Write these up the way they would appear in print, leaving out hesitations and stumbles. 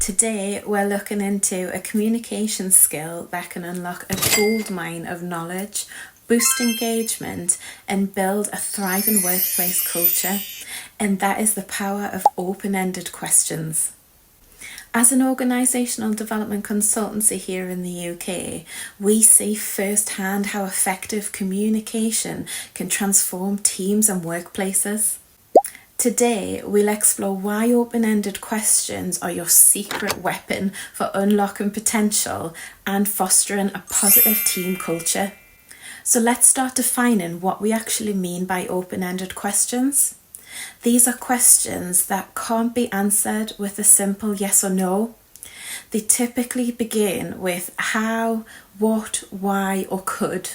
Today we're looking into a communication skill that can unlock a goldmine of knowledge, boost engagement and build a thriving workplace culture, and that is the power of open-ended questions. As an organisational development consultancy here in the UK, we see firsthand how effective communication can transform teams and workplaces. Today, we'll explore why open-ended questions are your secret weapon for unlocking potential and fostering a positive team culture. So let's start defining what we actually mean by open-ended questions. These are questions that can't be answered with a simple yes or no. They typically begin with how, what, why, or could.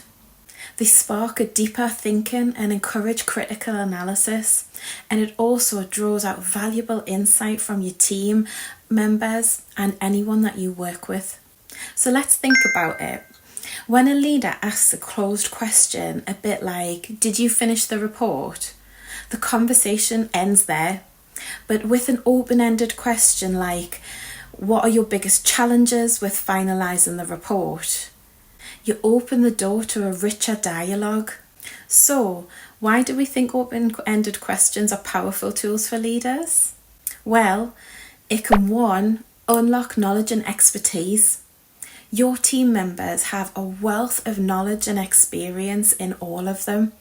They spark a deeper thinking and encourage critical analysis, and it also draws out valuable insight from your team members and anyone that you work with. So let's think about it. When a leader asks a closed question, a bit like, "Did you finish the report?" the conversation ends there. But with an open-ended question like, "What are your biggest challenges with finalising the report?" you open the door to a richer dialogue. So, why do we think open-ended questions are powerful tools for leaders? Well, it can 1. Unlock knowledge and expertise. Your team members have a wealth of knowledge and experience in all of them.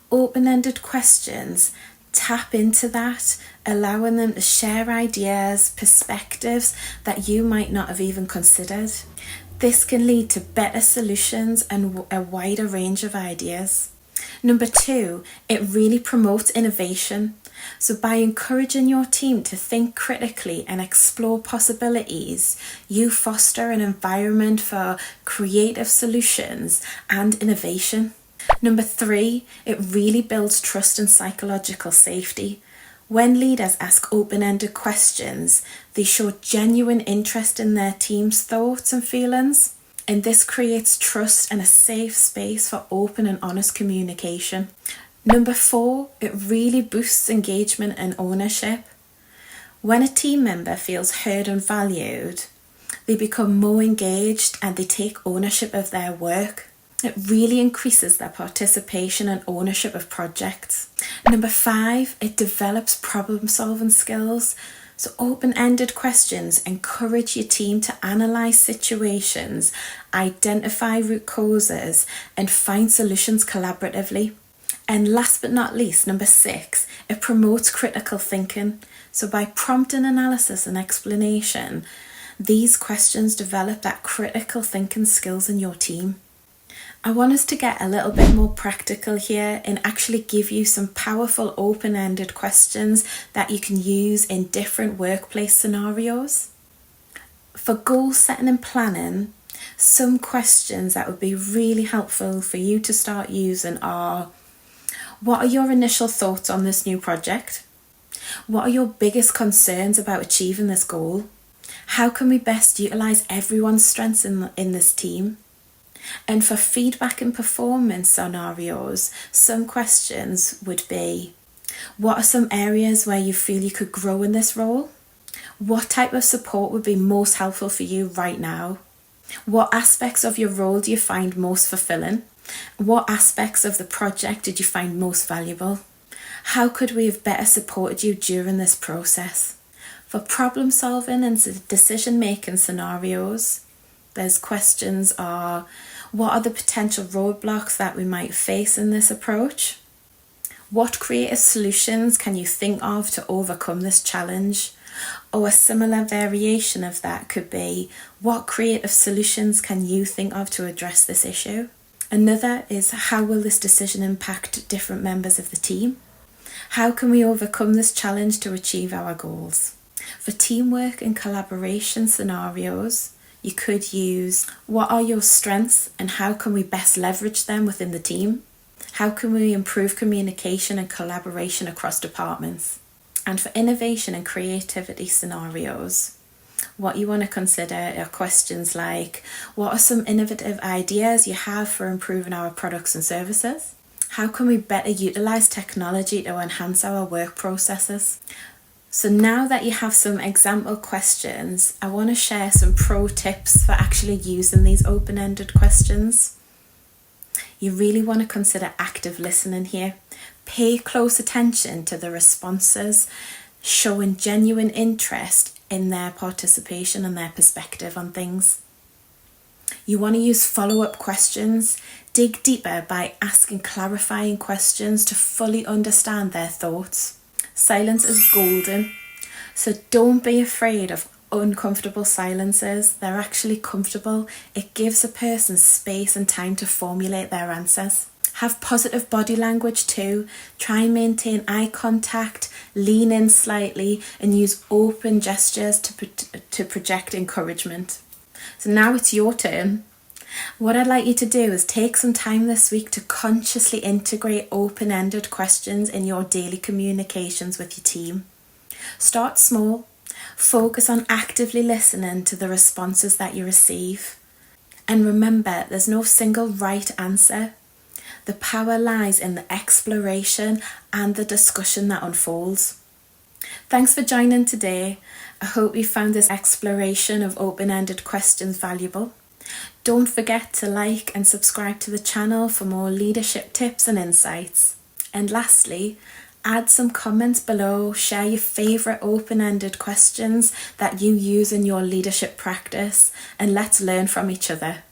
Open-ended questions tap into that, allowing them to share ideas, perspectives that you might not have even considered. This can lead to better solutions and a wider range of ideas. Number 2, it really promotes innovation. So by encouraging your team to think critically and explore possibilities, you foster an environment for creative solutions and innovation. Number 3, it really builds trust and psychological safety. When leaders ask open-ended questions, they show genuine interest in their team's thoughts and feelings, and this creates trust and a safe space for open and honest communication. Number 4, it really boosts engagement and ownership. When a team member feels heard and valued, they become more engaged and they take ownership of their work. It really increases their participation and ownership of projects. Number 5, it develops problem-solving skills. So open-ended questions encourage your team to analyse situations, identify root causes, and find solutions collaboratively. And last but not least, number 6, it promotes critical thinking. So by prompting analysis and explanation, these questions develop that critical thinking skills in your team. I want us to get a little bit more practical here and actually give you some powerful open-ended questions that you can use in different workplace scenarios. For goal setting and planning, some questions that would be really helpful for you to start using are: what are your initial thoughts on this new project? What are your biggest concerns about achieving this goal? How can we best utilise everyone's strengths in this team? And for feedback and performance scenarios, some questions would be: what are some areas where you feel you could grow in this role? What type of support would be most helpful for you right now? What aspects of your role do you find most fulfilling? What aspects of the project did you find most valuable? How could we have better supported you during this process? For problem solving and decision making scenarios, there's questions are: what are the potential roadblocks that we might face in this approach? What creative solutions can you think of to overcome this challenge? Or a similar variation of that could be: what creative solutions can you think of to address this issue? Another is: how will this decision impact different members of the team? How can we overcome this challenge to achieve our goals? For teamwork and collaboration scenarios, you could use: what are your strengths and how can we best leverage them within the team? How can we improve communication and collaboration across departments? And for innovation and creativity scenarios, what you want to consider are questions like: what are some innovative ideas you have for improving our products and services? How can we better utilise technology to enhance our work processes? So now that you have some example questions, I want to share some pro tips for actually using these open-ended questions. You really want to consider active listening here. Pay close attention to the responses, showing genuine interest in their participation and their perspective on things. You want to use follow-up questions. Dig deeper by asking clarifying questions to fully understand their thoughts. Silence is golden, so don't be afraid of uncomfortable silences. They're actually comfortable. It gives a person space and time to formulate their answers. Have positive body language too. Try and maintain eye contact, lean in slightly, and use open gestures to project encouragement. So now it's your turn. What I'd like you to do is take some time this week to consciously integrate open-ended questions in your daily communications with your team. Start small. Focus on actively listening to the responses that you receive. And remember, there's no single right answer. The power lies in the exploration and the discussion that unfolds. Thanks for joining today. I hope you found this exploration of open-ended questions valuable. Don't forget to like and subscribe to the channel for more leadership tips and insights. And lastly, add some comments below. Share your favourite open-ended questions that you use in your leadership practice, and let's learn from each other.